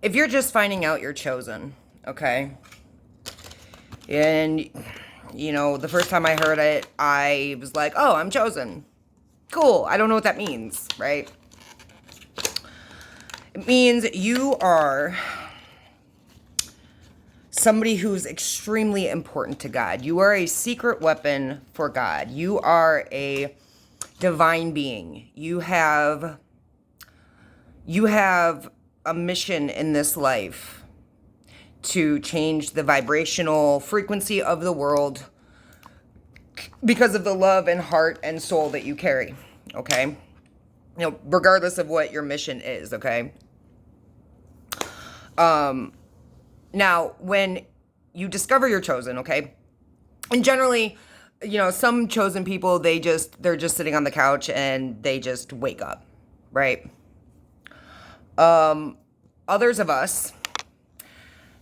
if you're just finding out you're chosen, okay? And, the first time I heard it, I was like, oh, I'm chosen. Cool. I don't know what that means, right? It means you are somebody who's extremely important to God. You are a secret weapon for God. You are a divine being. You have a mission in this life to change the vibrational frequency of the world because of the love and heart and soul that you carry, okay? Regardless of what your mission is, okay? Now, when you discover you're chosen, okay? And generally, some chosen people, they're just sitting on the couch and they just wake up, right? Others of us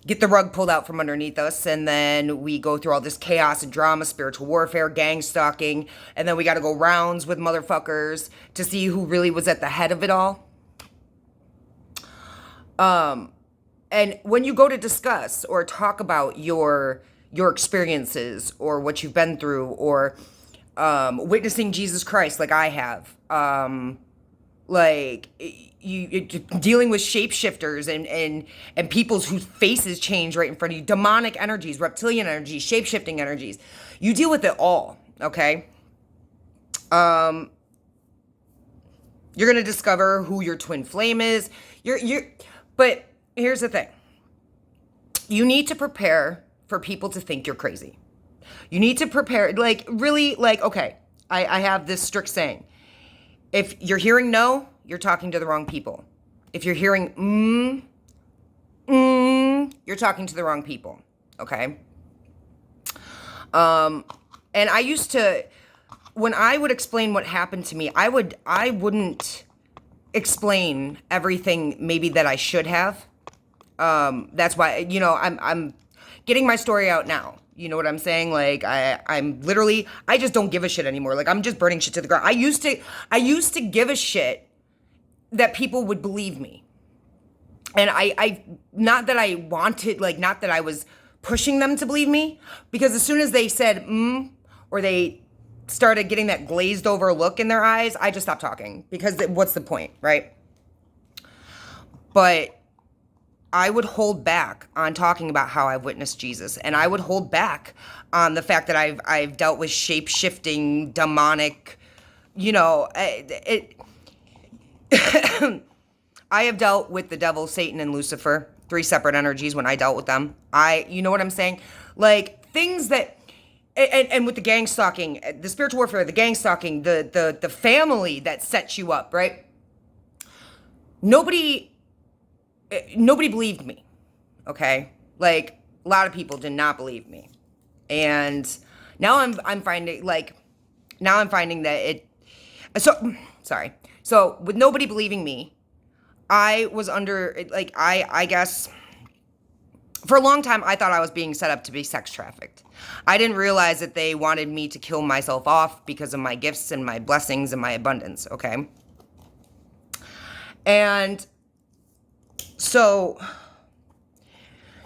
get the rug pulled out from underneath us, and then we go through all this chaos and drama, spiritual warfare, gang stalking, and then we got to go rounds with motherfuckers to see who really was at the head of it all. And when you go to discuss or talk about your experiences or what you've been through, or witnessing Jesus Christ like I have, like you dealing with shapeshifters and people's whose faces change right in front of you, demonic energies, reptilian energies, shape-shifting energies, you deal with it all, okay? You're gonna discover who your twin flame is. But here's the thing. You need to prepare for people to think you're crazy. You need to prepare, okay, I have this strict saying. If you're hearing no, you're talking to the wrong people. If you're hearing you're talking to the wrong people, okay? And I used to, when I would explain what happened to me, I wouldn't explain everything maybe that I should have. That's why, I'm getting my story out now. You know what I'm saying? Like, I'm literally, I just don't give a shit anymore. Like, I'm just burning shit to the ground. I used to give a shit that people would believe me. And I not that I wanted, like, not that I was pushing them to believe me, because as soon as they said, or they started getting that glazed over look in their eyes, I just stopped talking, because what's the point, right? But I would hold back on talking about how I've witnessed Jesus, and I would hold back on the fact that I've dealt with shape-shifting, demonic, I have dealt with the devil, Satan, and Lucifer, 3 separate energies when I dealt with them. You know what I'm saying? Like, things that, and with the gang stalking, the spiritual warfare, the gang stalking, the family that sets you up, right? Nobody believed me, okay? Like, a lot of people did not believe me. And now I'm finding that So with nobody believing me, I was under, like, I guess, for a long time, I thought I was being set up to be sex trafficked. I didn't realize that they wanted me to kill myself off because of my gifts and my blessings and my abundance, okay? And so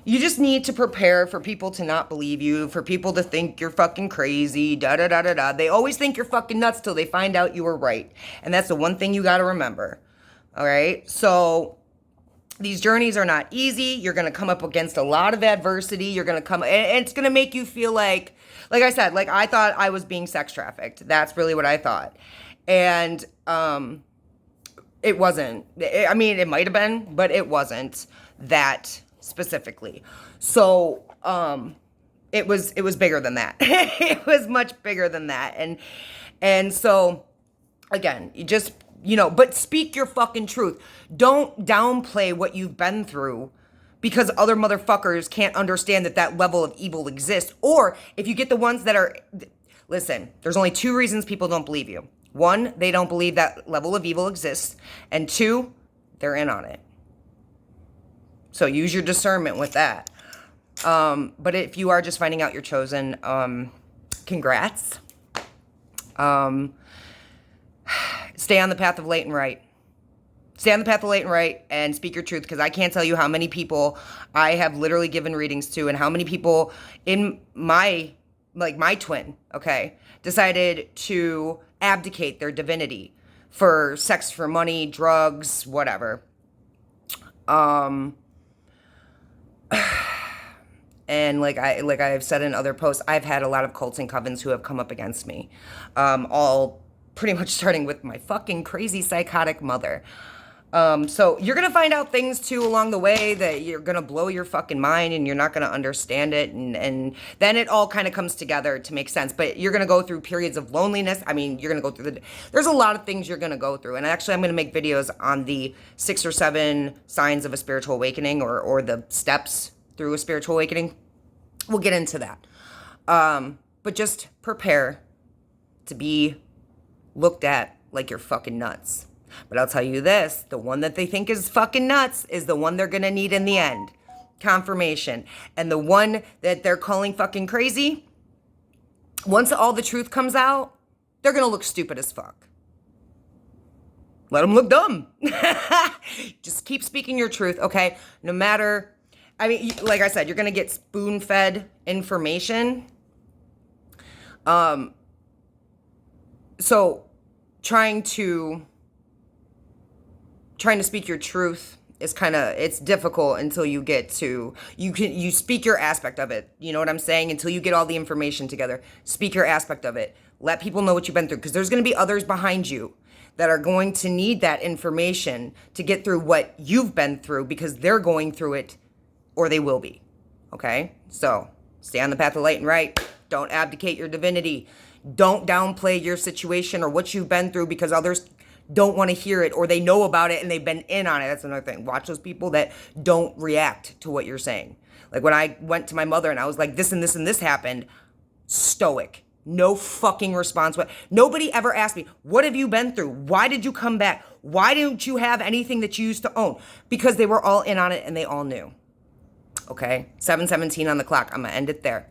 you just need to prepare for people to not believe you, for people to think you're fucking crazy, da-da-da-da-da. They always think you're fucking nuts till they find out you were right. And that's the one thing you got to remember, all right? So these journeys are not easy. You're going to come up against a lot of adversity. You're going to come, and it's going to make you feel like I said, like, I thought I was being sex trafficked. That's really what I thought. And it wasn't. I mean, it might have been, but it wasn't that specifically. So it was bigger than that. It was much bigger than that. And so, again, you just, but speak your fucking truth. Don't downplay what you've been through because other motherfuckers can't understand that level of evil exists. Or if you get the ones that are, listen, there's only 2 reasons people don't believe you. 1, they don't believe that level of evil exists. And 2, they're in on it. So use your discernment with that. But if you are just finding out you're chosen, congrats. Stay on the path of light and right. Stay on the path of light and right and speak your truth, because I can't tell you how many people I have literally given readings to, and how many people in my twin, okay, decided to abdicate their divinity for sex, for money, drugs, whatever. And like I've said in other posts, I've had a lot of cults and covens who have come up against me, all pretty much starting with my fucking crazy psychotic mother. So you're gonna find out things too along the way that you're gonna blow your fucking mind, and you're not gonna understand it, and then it all kind of comes together to make sense. But you're gonna go through periods of loneliness. I mean, you're gonna go through there's a lot of things you're gonna go through. And actually, I'm gonna make videos on the 6 or 7 signs of a spiritual awakening, or the steps through a spiritual awakening. We'll get into that. But just prepare to be looked at like you're fucking nuts. But I'll tell you this, the one that they think is fucking nuts is the one they're gonna need in the end. Confirmation. And the one that they're calling fucking crazy, once all the truth comes out, they're gonna look stupid as fuck. Let them look dumb. Just keep speaking your truth, okay? No matter, I mean, like I said, you're gonna get spoon-fed information. So trying to speak your truth is it's difficult until you get to, you speak your aspect of it. You know what I'm saying? Until you get all the information together, speak your aspect of it. Let people know what you've been through, because there's going to be others behind you that are going to need that information to get through what you've been through, because they're going through it, or they will be. Okay? So stay on the path of light and right. Don't abdicate your divinity. Don't downplay your situation or what you've been through because others don't want to hear it, or they know about it and they've been in on it. That's another thing. Watch those people that don't react to what you're saying. Like when I went to my mother and I was like, this and this and this happened, stoic. No fucking response. Nobody ever asked me, what have you been through? Why did you come back? Why didn't you have anything that you used to own? Because they were all in on it and they all knew. Okay? 7:17 on the clock. I'm going to end it there.